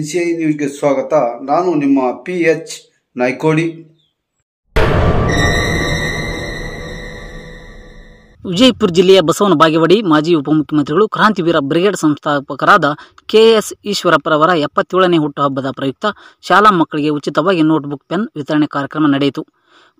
NCI ನ್ಯೂಸ್ಗೆ ಸ್ವಾಗತ. ನಾನು ನಿಮ್ಮ PH ನಾಯ್ಕೋಡಿ. ವಿಜಯಪುರ ಜಿಲ್ಲೆಯ ಬಸವನ ಬಾಗೇವಾಡಿ ಮಾಜಿ ಉಪಮುಖ್ಯಮಂತ್ರಿಗಳು ಕ್ರಾಂತಿವೀರ ಬ್ರಿಗೇಡ್ ಸಂಸ್ಥಾಪಕರಾದ KS ಈಶ್ವರಪ್ಪರವರ 77ನೇ ಹುಟ್ಟುಹಬ್ಬದ ಪ್ರಯುಕ್ತ ಶಾಲಾ ಮಕ್ಕಳಿಗೆ ಉಚಿತವಾಗಿ ನೋಟ್ಬುಕ್ ಪೆನ್ ವಿತರಣೆ ಕಾರ್ಯಕ್ರಮ ನಡೆಯಿತು.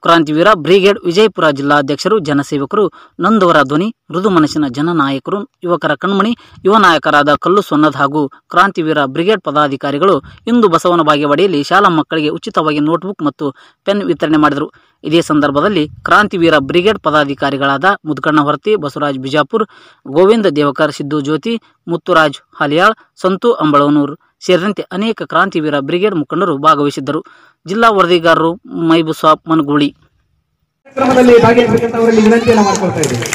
ಕ್ರಾಂತಿವೀರ ಬ್ರಿಗೇಡ್ ವಿಜಯಪುರ ಜಿಲ್ಲಾಧ್ಯಕ್ಷರು, ಜನಸೇವಕರು, ನೊಂದವರ ಧ್ವನಿ, ಮೃದು ಮನಸ್ಸಿನ ಜನನಾಯಕರು, ಯುವಕರ ಕಣ್ಮಣಿ, ಯುವ ನಾಯಕರಾದ ಕಲ್ಲು ಸೊನ್ನದ್ ಹಾಗೂ ಕ್ರಾಂತಿವೀರ ಬ್ರಿಗೇಡ್ ಪದಾಧಿಕಾರಿಗಳು ಇಂದು ಬಸವನ ಬಾಗೇವಾಡಿಯಲ್ಲಿ ಶಾಲಾ ಮಕ್ಕಳಿಗೆ ಉಚಿತವಾಗಿ ನೋಟ್ಬುಕ್ ಮತ್ತು ಪೆನ್ ವಿತರಣೆ ಮಾಡಿದರು. ಇದೇ ಸಂದರ್ಭದಲ್ಲಿ ಕ್ರಾಂತಿವೀರ ಬ್ರಿಗೇಡ್ ಪದಾಧಿಕಾರಿಗಳಾದ ಮುದ್ಕಣ್ಣ ಹೊರತಿ, ಬಸವರಾಜ್ ಬಿಜಾಪುರ್, ಗೋವಿಂದ ದೇವಕರ್, ಸಿದ್ದು ಜ್ಯೋತಿ, ಮುತ್ತುರಾಜ್ ಹಾಲಿಯಾಳ್, ಸಂತು ಅಂಬಳವನೂರ್ ಸೇರಿದಂತೆ ಅನೇಕ ಕ್ರಾಂತಿವೀರ ಬ್ರಿಗೇಡ್ ಮುಖಂಡರು ಭಾಗವಹಿಸಿದ್ದರು. ಜಿಲ್ಲಾ ವರದಿಗಾರರು ಮೈಬುಸಾಬ್ ಮನಗೂಳಿ. ಕಾರ್ಯಕ್ರಮದಲ್ಲಿ ಭಾಗಿಯಾಗಬೇಕಂತವರಲ್ಲಿ ವಿನಂತಿಯನ್ನು ಮಾಡಿಕೊಳ್ತಾ ಇದ್ದೀವಿ.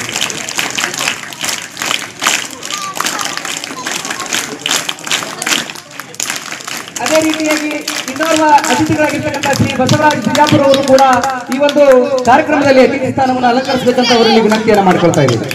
ಅದೇ ರೀತಿಯಾಗಿ ಇನ್ನೋರ್ವ ಅತಿಥಿಗಳಾಗಿರ್ತಕ್ಕಂಥ ಶ್ರೀ ಬಸವರಾಜ್ ಬಿಜಾಪುರ ಅವರು ಕೂಡ ಈ ಒಂದು ಕಾರ್ಯಕ್ರಮದಲ್ಲಿ ಅತಿಥಿ ಸ್ಥಾನವನ್ನು ಅಲಂಕರಿಸಬೇಕಂತ ಅವರಲ್ಲಿ ವಿನಂತಿಯನ್ನು ಮಾಡಿಕೊಳ್ತಾ ಇದ್ದೀವಿ.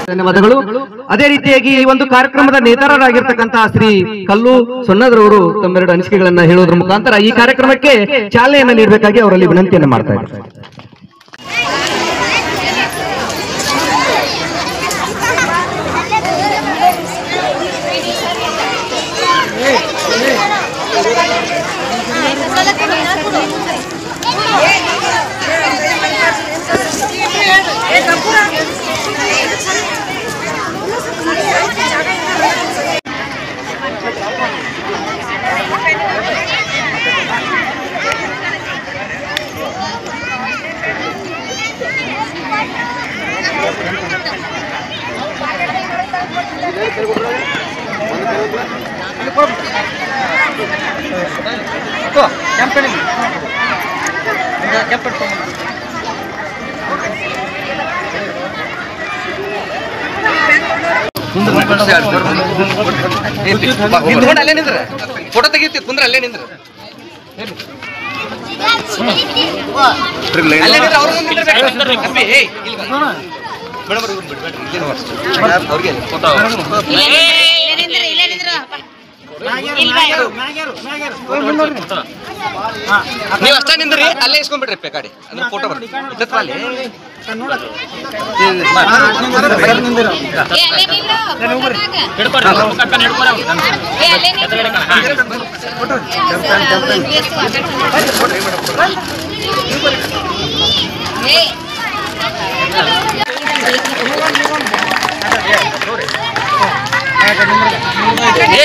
ಧನ್ಯವಾದಗಳು. ಅದೇ ರೀತಿಯಾಗಿ ಈ ಒಂದು ಕಾರ್ಯಕ್ರಮದ ನೇತಾರರಾಗಿರ್ತಕ್ಕಂತಹ ಶ್ರೀ ಕಲ್ಲು ಸೊನ್ನದ್ರವರು ತಮ್ಮೆರಡು ಅನಿಸಿಕೆಗಳನ್ನ ಹೇಳುವುದರ ಮುಖಾಂತರ ಈ ಕಾರ್ಯಕ್ರಮಕ್ಕೆ ಚಾಲನೆಯನ್ನು ನೀಡಬೇಕಾಗಿ ಅವರಲ್ಲಿ ವಿನಂತಿಯನ್ನು ಮಾಡ್ತಾ ಇದ್ದಾರೆ. ಅಲ್ಲೇ ನಿಂದ್ರ ಫೋಟೋ ತೆಗಿತಿ ಕುಂದ್ರ ಅಲ್ಲೇ ನಿಂದ್ರ ನೀವು ಅಷ್ಟ ನಿಂದ್ರಿ ಅಲ್ಲೇ ಇಸ್ಕೊಂಡ್ಬಿಡ್ರಿ ಗಾಡಿ ಅಂದ್ರೆ ಫೋಟೋ ಬರ್ರಿ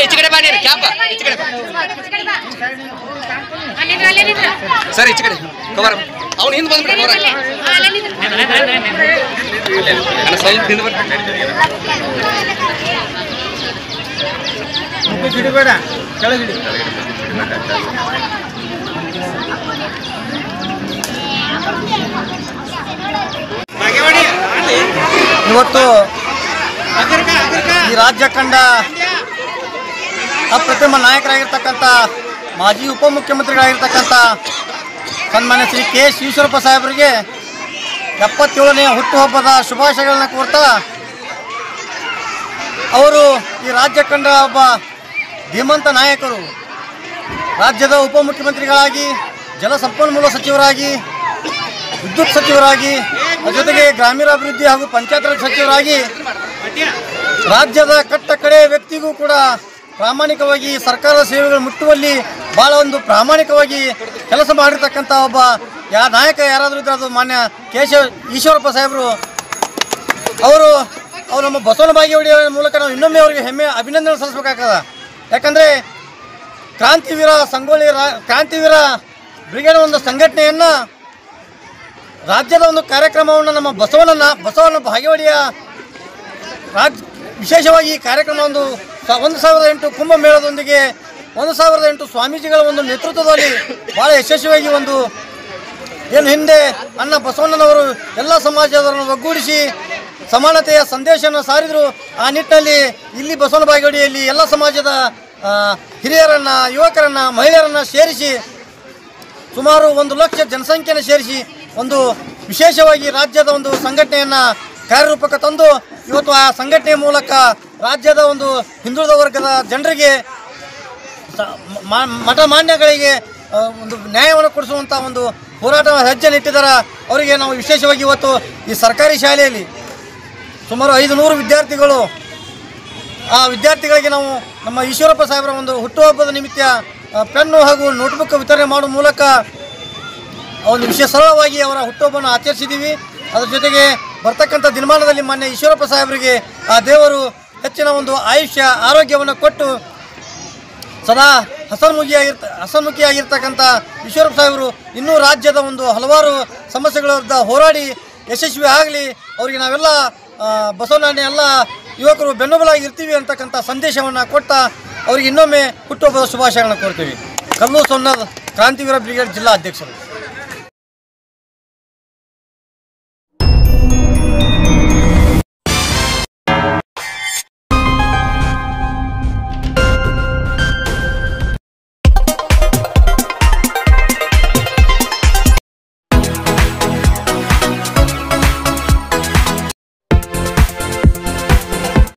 ಈಚೆ ಕಡೆ ಬಾ ನೀನು ಕ್ಯಾಂಪ ಈಚೆ ಕಡೆ ಸರ್ ಈಚೆ ಕಡೆ ಕವರ್ ಅವ್ನು ಹಿಂದೆ ಬಂದ್ಬಿಟ್ಟು ಸ್ವಲ್ಪ ಹಿಂದೆ ಹಿಡಿಬೇಡ ಕೆಳಗಿಡಿ. ಇವತ್ತು ಈ ರಾಜ್ಯ ಕಂಡ ಅಪ್ರತಿಮ ನಾಯಕರಾಗಿರ್ತಕ್ಕಂಥ ಮಾಜಿ ಉಪಮುಖ್ಯಮಂತ್ರಿಗಳಾಗಿರ್ತಕ್ಕಂಥ ಸನ್ಮಾನ್ಯ ಶ್ರೀ KS ಈಶ್ವರಪ್ಪ ಸಾಹೇಬರಿಗೆ 77ನೇ ಹುಟ್ಟುಹಬ್ಬದ ಶುಭಾಶಯಗಳನ್ನ ಕೋರ್ತಾ ಅವರು ಈ ರಾಜ್ಯ ಕಂಡ ಒಬ್ಬ ಧೀಮಂತ ನಾಯಕರು. ರಾಜ್ಯದ ಉಪಮುಖ್ಯಮಂತ್ರಿಗಳಾಗಿ, ಜಲಸಂಪನ್ಮೂಲ ಸಚಿವರಾಗಿ, ವಿದ್ಯುತ್ ಸಚಿವರಾಗಿ, ಜೊತೆಗೆ ಗ್ರಾಮೀಣಾಭಿವೃದ್ಧಿ ಹಾಗೂ ಪಂಚಾಯತ್ ರಾಜ್ ಸಚಿವರಾಗಿ ರಾಜ್ಯದ ಕಟ್ಟ ಕಡೆ ವ್ಯಕ್ತಿಗೂ ಕೂಡ ಪ್ರಾಮಾಣಿಕವಾಗಿ ಸರ್ಕಾರದ ಸೇವೆಗಳು ಮುಟ್ಟುವಲ್ಲಿ ಭಾಳ ಒಂದು ಪ್ರಾಮಾಣಿಕವಾಗಿ ಕೆಲಸ ಮಾಡಿರ್ತಕ್ಕಂಥ ಒಬ್ಬ ನಾಯಕ ಯಾರಾದರೂ ಇದ್ದರೆ ಅದು ಮಾನ್ಯ KS ಈಶ್ವರಪ್ಪ ಸಾಹೇಬರು. ಅವರು ನಮ್ಮ ಬಸವನ ಬಾಗೇವಾಡಿ ಮೂಲಕ ನಾವು ಇನ್ನೊಮ್ಮೆ ಅವರಿಗೆ ಅಭಿನಂದನೆ ಸಲ್ಲಿಸಬೇಕಾಗ್ತದೆ. ಯಾಕಂದರೆ ಕ್ರಾಂತಿವೀರ ಬ್ರಿಗೇಡ್ ಒಂದು ಸಂಘಟನೆಯನ್ನು ರಾಜ್ಯದ ಒಂದು ಕಾರ್ಯಕ್ರಮವನ್ನು ನಮ್ಮ ಬಸವನ ಬಾಗೇವಾಡಿಯ ವಿಶೇಷವಾಗಿ ಈ ಕಾರ್ಯಕ್ರಮ 1008 ಕುಂಭಮೇಳದೊಂದಿಗೆ 1008 ಸ್ವಾಮೀಜಿಗಳ ಒಂದು ನೇತೃತ್ವದಲ್ಲಿ ಭಾಳ ಯಶಸ್ವಿಯಾಗಿ ಏನು ಹಿಂದೆ ಅಣ್ಣ ಬಸವಣ್ಣನವರು ಎಲ್ಲ ಸಮಾಜದವರನ್ನು ಒಗ್ಗೂಡಿಸಿ ಸಮಾನತೆಯ ಸಂದೇಶವನ್ನು ಸಾರಿದರು. ಆ ನಿಟ್ಟಿನಲ್ಲಿ ಇಲ್ಲಿ ಬಸವನ ಬಾಗೇವಾಡಿಯಲ್ಲಿ ಎಲ್ಲ ಸಮಾಜದ ಹಿರಿಯರನ್ನು, ಯುವಕರನ್ನು, ಮಹಿಳೆಯರನ್ನು ಸೇರಿಸಿ ಸುಮಾರು 1 ಲಕ್ಷ ಜನಸಂಖ್ಯೆಯನ್ನು ಸೇರಿಸಿ ಒಂದು ವಿಶೇಷವಾಗಿ ರಾಜ್ಯದ ಒಂದು ಸಂಘಟನೆಯನ್ನು ಕಾರ್ಯರೂಪಕ್ಕೆ ತಂದು ಇವತ್ತು ಆ ಸಂಘಟನೆಯ ಮೂಲಕ ರಾಜ್ಯದ ಒಂದು ಹಿಂದುಳಿದ ವರ್ಗದ ಜನರಿಗೆ ಮಠ ಮಾನ್ಯಗಳಿಗೆ ಒಂದು ನ್ಯಾಯವನ್ನು ಕೊಡಿಸುವಂಥ ಒಂದು ಹೋರಾಟ ಹೆಜ್ಜೆ ಇಟ್ಟಿದ್ದಾರೆ. ಅವರಿಗೆ ನಾವು ವಿಶೇಷವಾಗಿ ಇವತ್ತು ಈ ಸರ್ಕಾರಿ ಶಾಲೆಯಲ್ಲಿ ಸುಮಾರು 500 ವಿದ್ಯಾರ್ಥಿಗಳು, ಆ ವಿದ್ಯಾರ್ಥಿಗಳಿಗೆ ನಾವು ನಮ್ಮ ಈಶ್ವರಪ್ಪ ಸಾಹೇಬರ ಒಂದು ಹುಟ್ಟುಹಬ್ಬದ ನಿಮಿತ್ತ ಪೆನ್ನು ಹಾಗೂ ನೋಟ್ಬುಕ್ ವಿತರಣೆ ಮಾಡುವ ಮೂಲಕ ಒಂದು ಸರಳವಾಗಿ ಅವರ ಹುಟ್ಟುಹಬ್ಬವನ್ನು ಆಚರಿಸಿದ್ದೀವಿ. ಅದರ ಜೊತೆಗೆ ಬರ್ತಕ್ಕಂಥ ದಿನಮಾನದಲ್ಲಿ ಮಾನ್ಯ ಈಶ್ವರಪ್ಪ ಸಾಹೇಬರಿಗೆ ಆ ದೇವರು ಹೆಚ್ಚಿನ ಒಂದು ಆಯುಷ್ಯ ಆರೋಗ್ಯವನ್ನು ಕೊಟ್ಟು ಸದಾ ಹಸನ್ಮುಖಿಯಾಗಿರ್ತಕ್ಕಂಥ ಈಶ್ವರಪ್ಪ ಸಾಹೇಬರು ಇನ್ನೂ ರಾಜ್ಯದ ಒಂದು ಹಲವಾರು ಸಮಸ್ಯೆಗಳ ವಿರುದ್ಧ ಹೋರಾಡಿ ಯಶಸ್ವಿ ಆಗಲಿ, ಅವರಿಗೆ ನಾವೆಲ್ಲ ಬಸವಣ್ಣನ ಎಲ್ಲ ಯುವಕರು ಬೆನ್ನುಬಲಾಗಿರ್ತೀವಿ ಅಂತಕ್ಕಂಥ ಸಂದೇಶವನ್ನು ಕೊಟ್ಟ ಅವರಿಗೆ ಇನ್ನೊಮ್ಮೆ ಹುಟ್ಟುಹಬ್ಬದ ಶುಭಾಶಯಗಳನ್ನು ಕೋರ್ತೀವಿ. ಕಲ್ಲು ಸೊನ್ನದ ಕ್ರಾಂತಿವೀರ ಬ್ರಿಗೇಡ್ ಜಿಲ್ಲಾ ಅಧ್ಯಕ್ಷರು.